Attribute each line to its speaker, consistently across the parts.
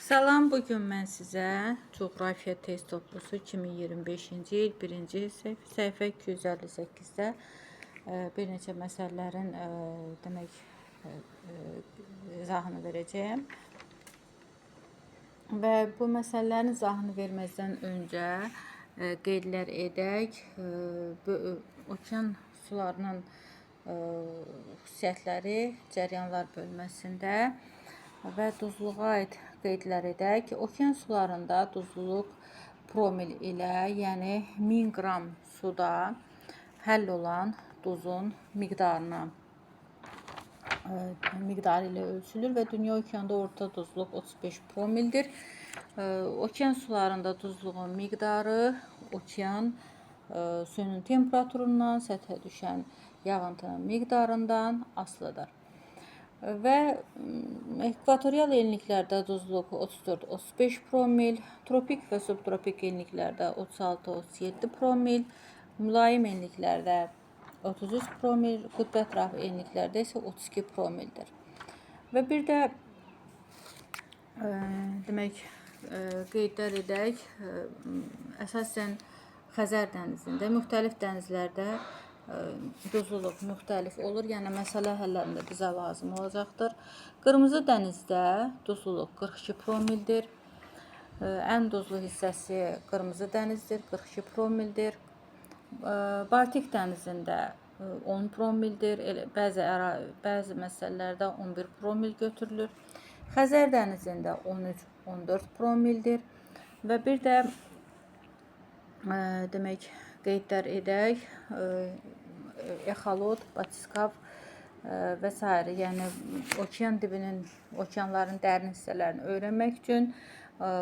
Speaker 1: Salam, bugün mən sizə coğrafiya test toplusu 2025-ci il 1-ci səhifə 258-də bir neçə məsələlərin izahını verəcəyəm. Və bu məsələlərin izahını verməzdən öncə qeydlər edək. Okean sularının xüsusiyyətləri cəryanlar bölməsində və duzluğa aid qeydlər edək. Okean sularında duzluluq promil ilə, yəni 1000 qram suda həll olan duzun miqdarı ilə ölçülür və dünya okeanda orta duzluq 35 promildir. Okean sularında duzluğun miqdarı okean suyunun temperaturundan, səthə düşən yağıntının miqdarından asılıdır. Və ekvatorial enliklərdə duzluq 34-35 promil, tropik və subtropik enliklərdə 36-37 promil, mülayim enliklərdə 33 promil, qütb ətrafı enliklərdə isə 32 promildir. Və bir də qeydlər edək. Əsasən Xəzər dənizində, müxtəlif dənizlərdə duzluluq müxtəlif olur. Yəni məsələ həllərində bizə lazım olacaqdır. Qırmızı dənizdə duzluluq 42 promildir. Ən duzlu hissəsi Qırmızı dənizdir, 42 promildir. Baltik dənizində 10 promildir. Bəzi məsələlərdə 11 promil götürülür. Xəzər dənizində 13-14 promildir. Və bir də qeydlər edək. Exolot, batiskaf və s. Yəni okeanların dərin hissələrini öyrənmək üçün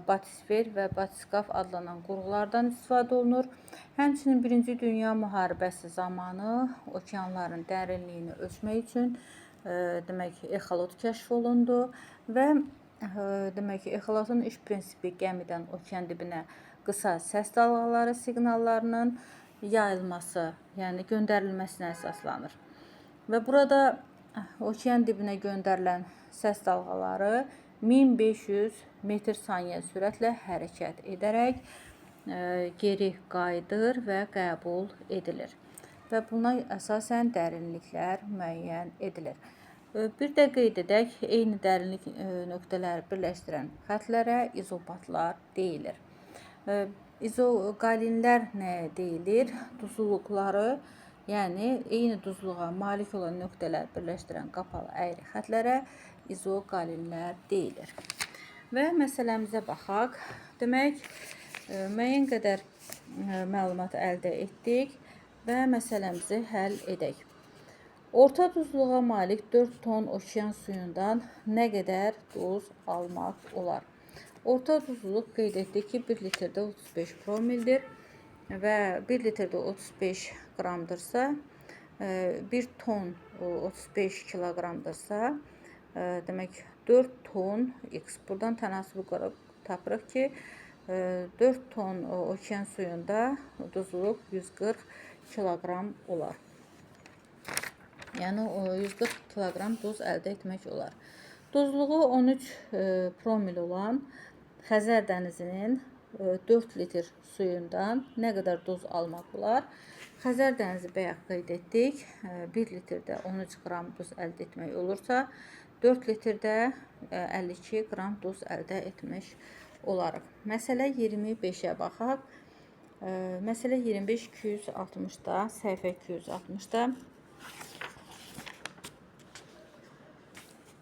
Speaker 1: batisfer və batiskaf adlanan qurğulardan istifadə olunur. Həmçinin 1-ci Dünya müharibəsi zamanı okeanların dərinliyini ölçmək üçün exolot kəşf olundu və exolotun iş prinsipi gəmidən okean dibinə qısa səs dalğaları siqnallarının yayılması, yəni göndərilməsinə əsaslanır. Və burada okean dibinə göndərilən səs dalğaları 1500 metr/saniyə sürətlə hərəkət edərək geri qayıdır və qəbul edilir. Və buna əsasən dərinliklər müəyyən edilir. Bir də qeyd edək, eyni dərinlik nöqtələri birləşdirən xətlərə izobatlar deyilir. İzoqalinlər nəyə deyilir? Duzluluqları, yəni eyni duzluğa malik olan nöqtələr birləşdirən qapalı əyri xətlərə izoqalinlər deyilir. Və məsələmizə baxaq. Demək, müəyyən qədər məlumat əldə etdik və məsələmizi həll edək. Orta duzluğa malik 4 ton okean suyundan nə qədər duz almaq olar? Orta duzluluq qeyd etdik ki, 1 litrdə 35 promildir və 1 litrdə 35 qramdırsa, 1 ton 35 kiloqramdırsa, demək 4 ton x. Buradan tənasüb tapırıq ki, 4 ton okean suyunda duzluluq 140 kiloqram olar. Yəni 140 kiloqram duz əldə etmək olar. Duzluğu 13 promil olan Xəzər dənizinin 4 litr suyundan nə qədər duz almaq olar? Xəzər dənizi bayaq qeyd etdik. 1 litrdə 13 qram duz əldə etmək olursa, 4 litrdə 52 qram duz əldə etmiş olarıq. Məsələ 25-ə baxaq. Məsələ 25-260-da, səhifə 260-da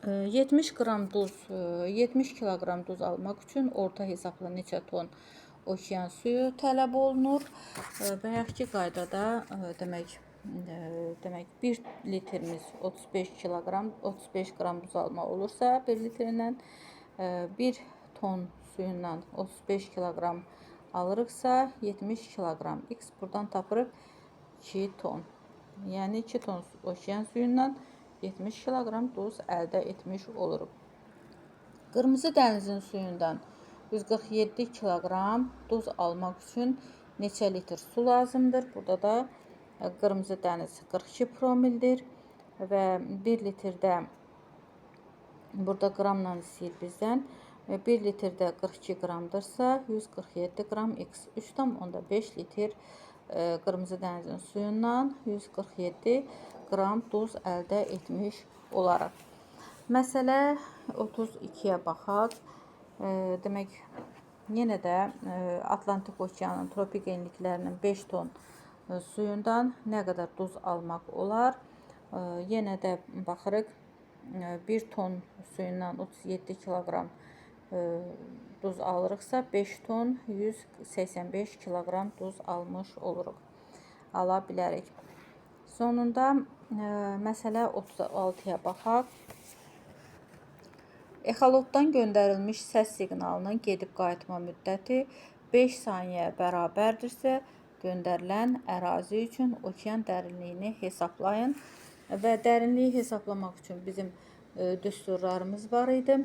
Speaker 1: 70 kiloqram duz almaq üçün orta hesabla neçə ton okean suyu tələb olunur? Bayaqki qaydada demək 1 litrimiz 35 qram duz almaq olursa 1 litrindən 1 ton suyundan 35 kiloqram alırıqsa 70 kiloqram x. Buradan tapırıq 2 ton. Yəni 2 ton okean suyundan 70 kiloqram duz əldə etmiş oluruq. Qırmızı dənizin suyundan 147 kiloqram duz almaq üçün neçə litr su lazımdır? Burada da Qırmızı dəniz 42 promildir və 1 litrdə burada qramla istəyir bizdən 1 litrdə 42 qramdırsa, 147 qram x 3,5 litr qırmızı dənizin suyundan 147 qram duz əldə etmiş olaraq. Məsələ 32-yə baxaq. Demək, yenə də Atlantik okeanın tropik enliklərinin 5 ton suyundan nə qədər duz almaq olar? Yenə də baxırıq, 1 ton suyundan 37 kiloqram duz alırıqsa, 5 ton 185 kiloqram duz almış oluruq, ala bilərik. Sonunda məsələ 36-ya baxaq. Exolotdan göndərilmiş səs siqnalının gedib qayıtma müddəti 5 saniyəyə bərabərdirsə, göndərilən ərazi üçün okean dərinliyini hesablayın. Və dərinliyi hesablamaq üçün bizim düsturlarımız var idi.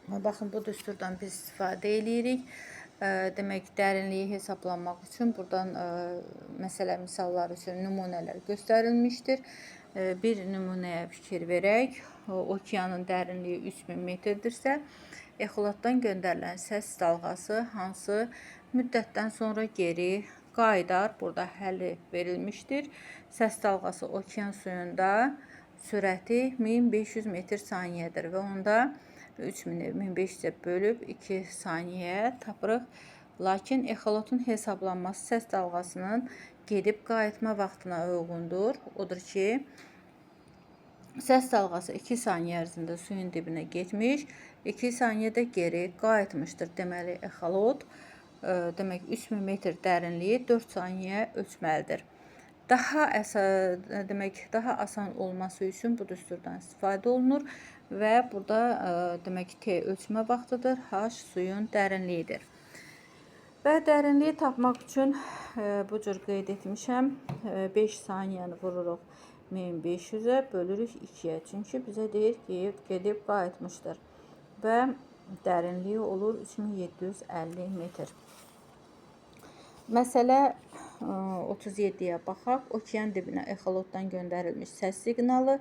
Speaker 1: Baxın, bu düsturdan biz istifadə edirik. Demək, dərinliyi hesablanmaq üçün buradan məsələ misallar üçün nümunələr göstərilmişdir. Bir nümunəyə fikir verək. Okeanın dərinliyi 3000 metrdirsə, exolotdan göndərilən səs dalğası hansı müddətdən sonra geri qayıdar? Burada həlli verilmişdir. Səs dalğası okean suyunda sürəti 1500 metr saniyədir və onda 3000-i 1500-ə bölüb 2 saniyəyə tapırıq. Lakin exolotun hesablanması səs dalğasının gedib qayıtma vaxtına uyğundur. Odur ki, səs dalğası 2 saniyə ərzində suyun dibinə getmiş, 2 saniyədə geri qayıtmışdır. Deməli, exolot demək 3000 metr dərinliyi 4 saniyə ölçməlidir. Daha asan olması üçün bu düsturdan istifadə olunur və burada demək T ölçmə vaxtıdır, H suyun dərinliyidir. Və dərinliyi tapmaq üçün bu cür qeyd etmişəm. 5 saniyəni vururuq 1500-ə, bölürük 2-yə. Çünki bizə deyir ki, gedib qayıtmışdır. Və dərinliyi olur 3750 metr. Məsələ 37-yə baxaq. Okean dibinə exolotdan göndərilmiş səs siqnalı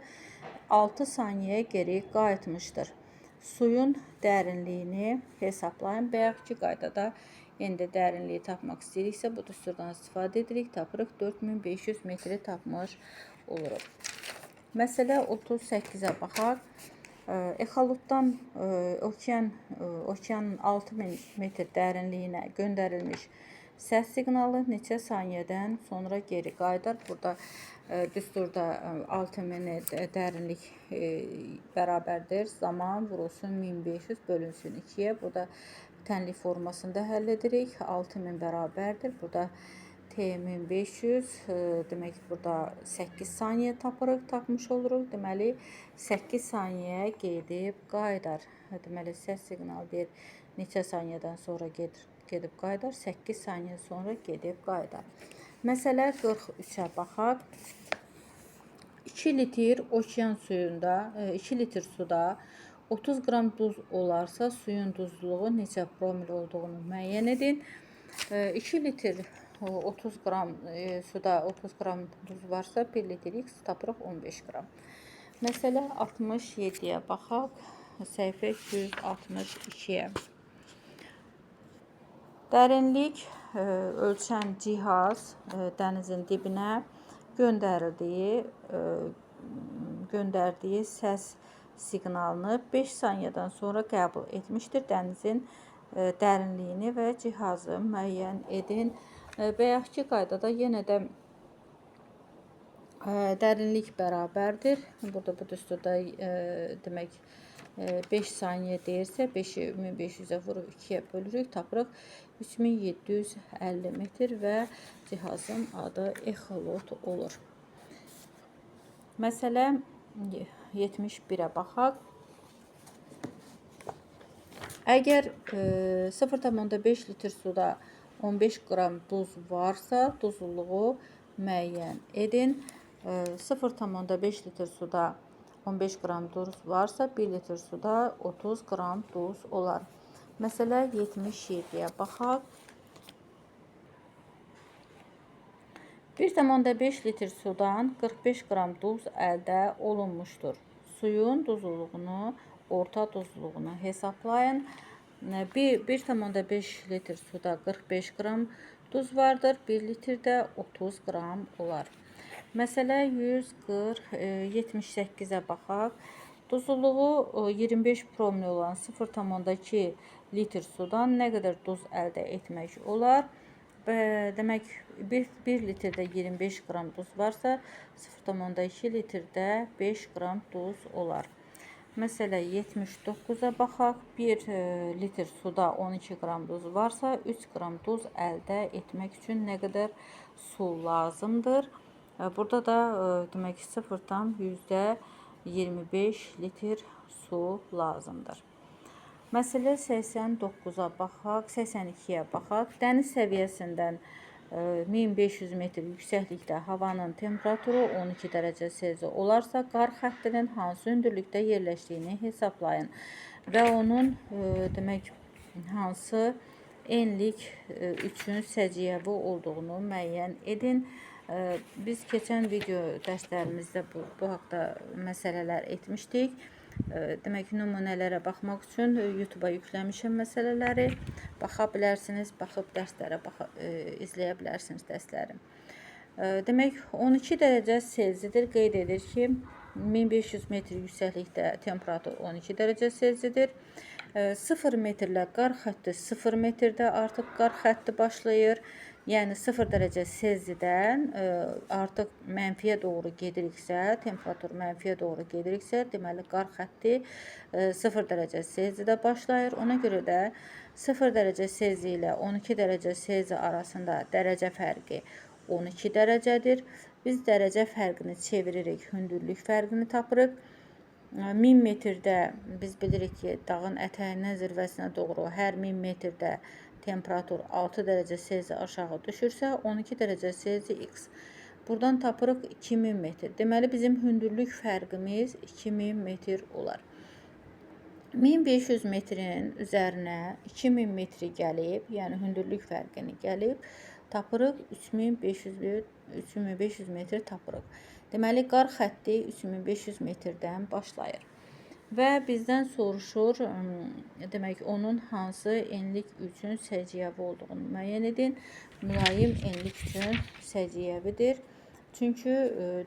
Speaker 1: 6 saniyəyə geri qayıtmışdır. Suyun dərinliyini hesablayın. Bayaqki qaydada indi dərinliyi tapmaq istəyiriksə, bu düsturdan istifadə edirik. Tapırıq 4500 metri tapmış oluruq. Məsələ 38-ə baxaq. Exolotdan okeanın 6000 metr dərinliyinə göndərilmiş səs siqnalı neçə saniyədən sonra geri qayıdar? Burada düsturda 6000 dərinlik bərabərdir. Zaman vurulsun 1500 bölünsün 2-yə. Burada tənlik formasında həll edirik. 6000 bərabərdir. Burada T 1500, demək burada 8 saniyə tapmış oluruq. Deməli, 8 saniyə gedib qayıdar. Deməli, səs siqnalı deyir, neçə saniyədən sonra gedib qayıdar? 8 saniyə sonra gedib qayıdar. Məsələ 43-ə baxaq. 2 litr okean suyunda, 2 litr suda 30 qram duz olarsa, suyun duzluğu neçə promil olduğunu müəyyən edin. 2 litr 30 qram suda 30 qram duz varsa, 1 litr X tapırıq 15 qram. Məsələ 67-yə baxaq. Səhifə 262-yə. Dərinlik ölçən cihaz dənizin dibinə göndərdiyi səs siqnalını 5 saniyədən sonra qəbul etmişdir. Dənizin dərinliyini və cihazı müəyyən edin. Bayaqki qaydada yenə də dərinlik bərabərdir. Burada bu düsturda demək 5 saniyə deyirsə, 5-i 1500-ə vurub 2-yə bölürük, tapırıq 3750 metr və cihazın adı exolot olur. Məsələ 71-ə baxaq. Əgər 0,5 litr suda 15 qram duz varsa, duzluluğu müəyyən edin. 0,5 litr suda 15 qram duz varsa, 1 litr suda 30 qram duz olar. Məsələ 77-yə baxaq. 1,5 litr sudan 45 qram duz əldə olunmuşdur. Suyun duzluluğunu orta duzluluğunu hesaplayın. 1,5 litr suda 45 qram duz vardır. 1 litrdə 30 qram olar. Məsələ 140-78-ə baxaq. Duzluluğu 25 promil olan 0,2 litr sudan nə qədər duz əldə etmək olar? Demək, 1 litrdə 25 qram duz varsa, 0,2 litrdə 5 qram duz olar. Məsələ 79-a baxaq. 1 litr suda 12 qram duz varsa, 3 qram duz əldə etmək üçün nə qədər su lazımdır? Burada da demək 0,25 litr su lazımdır. Məsələ 89-a baxaq, 82-yə baxaq. Dəniz səviyyəsindən 1500 metr yüksəklikdə havanın temperaturu 12 dərəcə Selsi olarsa, qar xəttinin hansı hündürlükdə yerləşdiyini hesablayın və onun demək hansı enlik üçün səciyyəvi olduğunu müəyyən edin. Biz keçən video dərslərimizdə bu haqda məsələlər etmişdik. Demək, nümunələrə baxmaq üçün YouTube-a yükləmişəm məsələləri. Baxa bilərsiniz, baxıb dərslərə izləyə bilərsiniz dərsləri. Demək, 12 dərəcə Selsidir. Qeyd edir ki, 1500 metr yüksəklikdə temperatur 12 dərəcə Selsidir. 0 metrlə qar xətti 0 metrdə artıq qar xətti başlayır. Yəni 0 dərəcə Selsidən artıq mənfiyə doğru gediriksə, temperatur mənfiyə doğru gediriksə, deməli qar xətti 0 dərəcə Selsidə başlayır. Ona görə də 0 dərəcə Selsi ilə 12 dərəcə Selsi arasında dərəcə fərqi 12 dərəcədir. Biz dərəcə fərqini çeviririk, hündürlük fərqini tapırıq. 1000 metrdə biz bilirik ki, dağın ətəyindən zirvəsinə doğru hər 1000 metrdə temperatur 6 dərəcə Selsi aşağı düşürsə, 12 dərəcə Selsi x. Buradan tapırıq 2000 metr. Deməli, bizim hündürlük fərqimiz 2000 metr olar. 1500 metrin üzərinə 2000 metri gəlib, yəni hündürlük fərqini gəlib, tapırıq 3500 metr tapırıq. Deməli, qar xətti 3500 metrdən başlayır. Və bizdən soruşur, demək, onun hansı enlik üçün səciyyəvi olduğunu müəyyən edin. Mülayim enlik üçün səciyyəvidir. Çünki,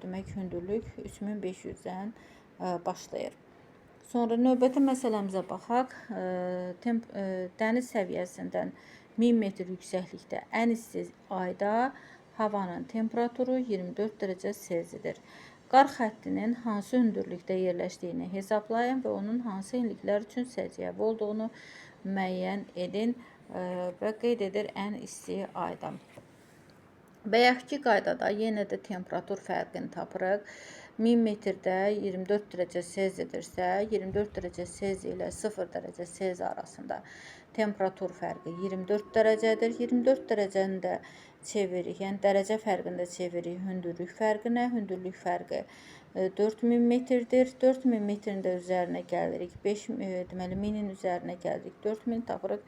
Speaker 1: demək, hündürlük 3500-dən başlayır. Sonra növbəti məsələmizə baxaq. Dəniz səviyyəsindən 1000 metr yüksəklikdə ən isti ayda havanın temperaturu 24 dərəcə Selsidir. Qar xəttinin hansı hündürlükdə yerləşdiyini hesablayın və onun hansı enliklər üçün səciyyəvi olduğunu müəyyən edin və qeyd edir ən isti ayda. Bayaqki qaydada yenə də temperatur fərqini tapırıq. 1000 metrdə 24 dərəcə Selsidirsə, 24 dərəcə Selsi ilə 0 dərəcə Selsi arasında temperatur fərqi 24 dərəcədir. 24 dərəcəni də çeviririk, yəni dərəcə fərqini də çeviririk hündürlük fərqinə. Hündürlük fərqi 4000 metrdir. 4000 metrin də üzərinə gəlirik. Deməli, 1000-in üzərinə gəlirik. 4000 tapırıq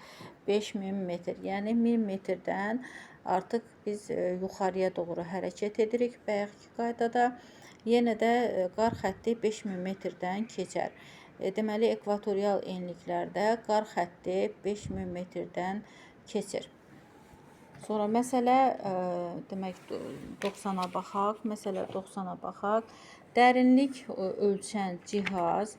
Speaker 1: 5000 metr. Yəni 1000 metrdən artıq biz yuxarıya doğru hərəkət edirik. Bayaqki qaydada yenə də qar xətti 5000 metrdən keçər. Deməli, ekvatorial enliklərdə qar xətti 5000 metrdən keçir. Sonra məsələ demək 90-a baxaq. Məsələ 90-a baxaq. Dərinlik ölçən cihaz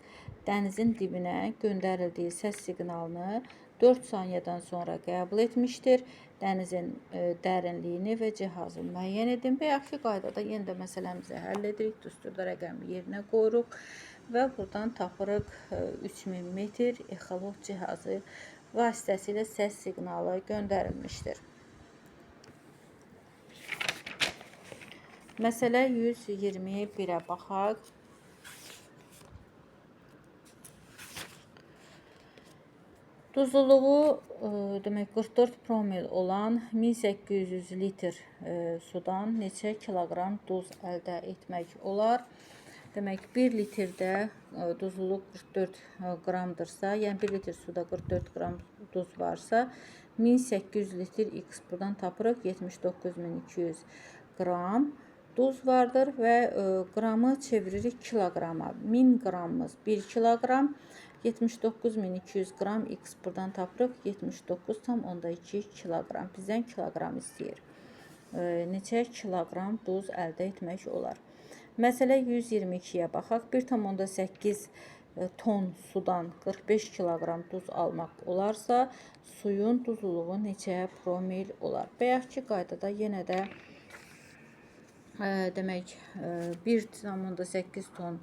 Speaker 1: dənizin dibinə göndərildiyi səs siqnalını 4 saniyədən sonra qəbul etmişdir. Dənizin dərinliyini və cihazı müəyyən edin. Bayaqki qaydada yenə də məsələmizi həll edirik. Düsturda rəqəmi yerinə qoyuruq və buradan tapırıq 3000 metr exolot cihazı vasitəsilə səs siqnalı göndərilmişdir. Məsələ 121-ə baxaq. Duzluluğu demək 44 promil olan 1800 litr sudan neçə kiloqram duz əldə etmək olar? Demək, 1 litrdə duzluluq 44 qramdırsa, yəni 1 litr suda 44 qram duz varsa, 1800 litr x buradan tapırıq 79200 qram duz vardır və qramı çeviririk kiloqrama. 1000 qramımız 1 kiloqram, 79.200 qram X buradan tapırıq 79,2 kiloqram. Bizdən kiloqram istəyir. Neçə kiloqram duz əldə etmək olar? Məsələ 122-yə baxaq. 1,8 ton sudan 45 kiloqram duz almaq olarsa, suyun duzluluğu neçə promil olar? Bayaqki qaydada yenə də demək 1,8 ton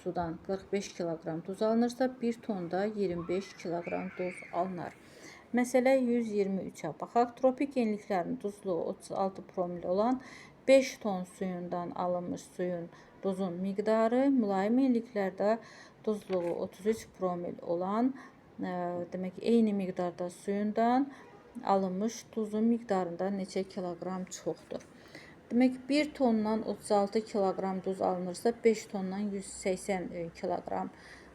Speaker 1: sudan 45 kiloqram duz alınırsa, 1 tonda 25 kiloqram duz alınır. Məsələ 123-ə baxaq. Tropik enliklərin duzluğu 36 promil olan 5 ton suyundan alınmış duzun miqdarı, mülayim enliklərdə duzluğu 33 promil olan, demək eyni miqdarda suyundan alınmış duzun miqdarında neçə kiloqram çoxdur? Demək 1 tondan 36 kiloqram duz alınırsa, 5 tondan 180 kiloqram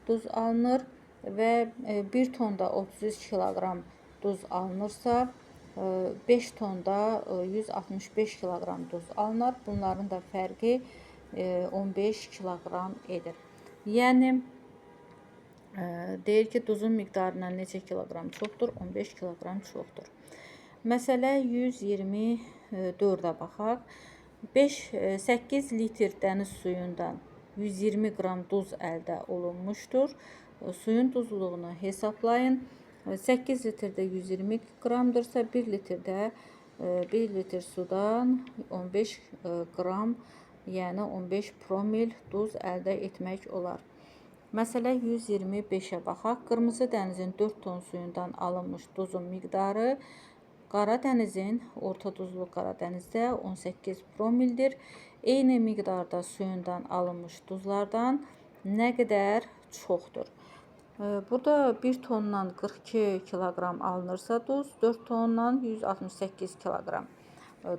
Speaker 1: duz alınır və 1 tonda 33 kiloqram duz alınırsa, 5 tonda 165 kiloqram duz alınır. Bunların da fərqi 15 kiloqram edir. Yəni deyir ki, duzun miqdarından neçə kiloqram çoxdur? 15 kiloqram çoxdur. Məsələ 124-ə baxaq. 8 litr dəniz suyundan 120 qram duz əldə olunmuşdur. Suyun duzluluğunu hesablayın. 8 litrdə 120 qramdırsa, 1 litr sudan 15 qram, yəni 15 promil duz əldə etmək olar. Məsələ 125-ə baxaq. Qırmızı dənizin 4 ton suyundan alınmış duzun miqdarı Qara dənizin, orta duzlu Qara dənizdə 18 promildir. Eyni miqdarda suyundan alınmış duzlardan nə qədər çoxdur? Burada 1 tondan 42 kiloqram alınırsa duz, 4 tondan 168 kiloqram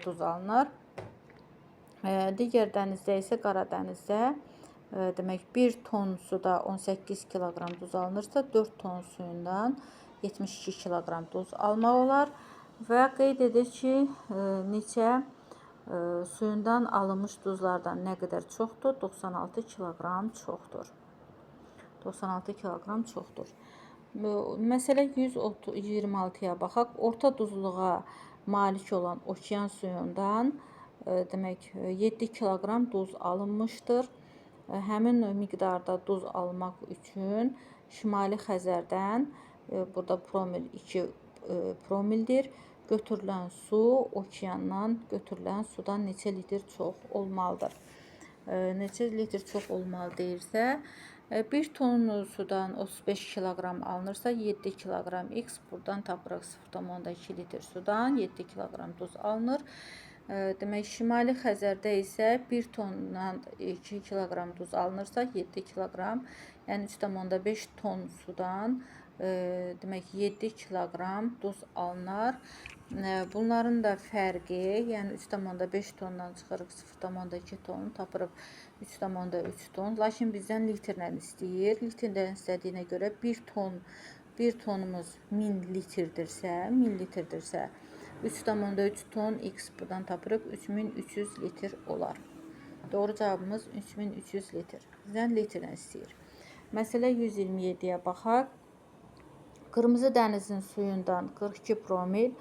Speaker 1: duz alınır. Digər dənizdə isə Qara dənizdə demək 1 ton suda 18 kiloqram duz alınırsa, 4 ton suyundan 72 kiloqram duz almaq olar və qeyd edir ki, neçə suyundan alınmış duzlardan nə qədər çoxdur? 96 kiloqram çoxdur. 96 kiloqram çoxdur. Məsələ 126-ya baxaq. Orta duzluğa malik olan okean suyundan demək 7 kiloqram duz alınmışdır. Həmin miqdarda duz almaq üçün Şimali Xəzərdən, burada promil 2 promildir, götürülən su okeandan götürülən sudan neçə litr çox olmalıdır? Neçə litr çox olmalı deyirsə, 1 ton sudan 35 kiloqram alınırsa, 7 kiloqram X buradan tapırıq 0,2 litr sudan 7 kiloqram duz alınır. Demək, Şimali Xəzərdə isə 1 tondan 2 kiloqram duz alınırsa, 7 kiloqram, yəni 3,5 ton sudan demək 7 kiloqram duz alınır. Bunların da fərqi, yəni 3,5 tondan çıxırıq 0,2 ton, tapırıq 3,3 ton. Lakin bizdən litrlə istəyir. Litrlə istədiyinə görə 1 tonumuz 1000 litrdirsə, 3,3 ton X buradan tapırıq 3300 litr olar. Doğru cavabımız 3300 litr. Bizdən litrlə istəyir. Məsələ 127-yə baxaq. Qırmızı dənizin suyundan 42 promil,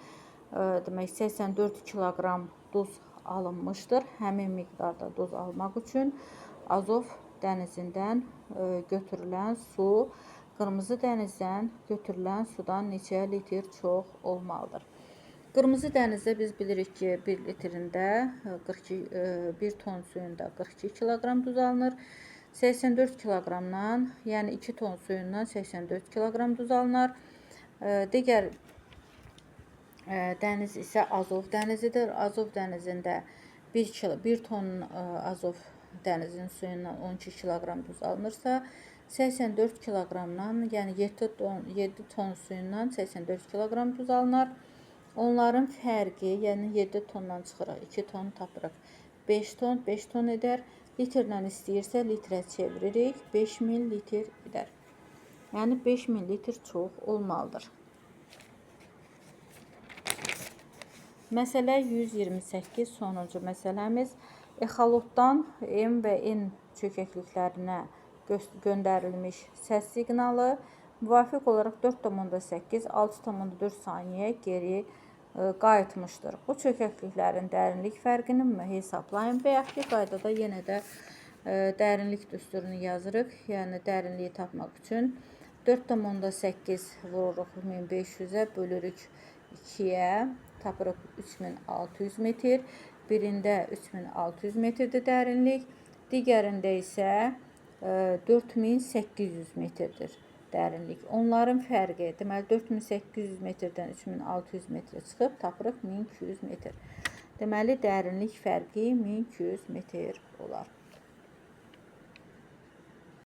Speaker 1: demək 84 kiloqram duz alınmışdır. Həmin miqdarda duz almaq üçün Azov dənizindən götürülən su, Qırmızı dənizdən götürülən sudan neçə litr çox olmalıdır? Qırmızı dənizdə biz bilirik ki, 1 litrində 1 ton suyunda 42 kiloqram duz alınır. 84 kiloqramdan, yəni 2 ton suyundan 84 kiloqram duz alınır. Digər dəniz isə Azov dənizidir. Azov dənizində 1 ton Azov dənizinin suyundan 12 kiloqram duz alınırsa, 84 kiloqramdan, yəni 7 ton suyundan 84 kiloqram duz alınır. Onların fərqi, yəni 7 tondan çıxırıq, 2 ton tapırıq. 5 ton edər. Litrlə istəyirsə, litrə çeviririk. 5000 litr edər. Yəni 5000 litr çox olmalıdır. Məsələ 128, sonuncu məsələmiz. Exolotdan M və N çökəkliklərinə göndərilmiş səs siqnalı müvafiq olaraq 4,8, 6,4 saniyə geri qayıtmışdır. Bu çökəkliklərin dərinlik fərqini hesablayın və yaxud ki, qaydada yenə də dərinlik düsturunu yazırıq. Yəni dərinliyi tapmaq üçün 4,8 vururuq 1500-ə, bölürük 2-yə, tapırıq 3600 metr. Birində 3600 metrdir dərinlik, digərində isə 4800 metrdir dərinlik. Onların fərqi, deməli 4800 metrdən 3600 metrə çıxıb tapırıq 1200 metr. Deməli dərinlik fərqi 1200 metr olar.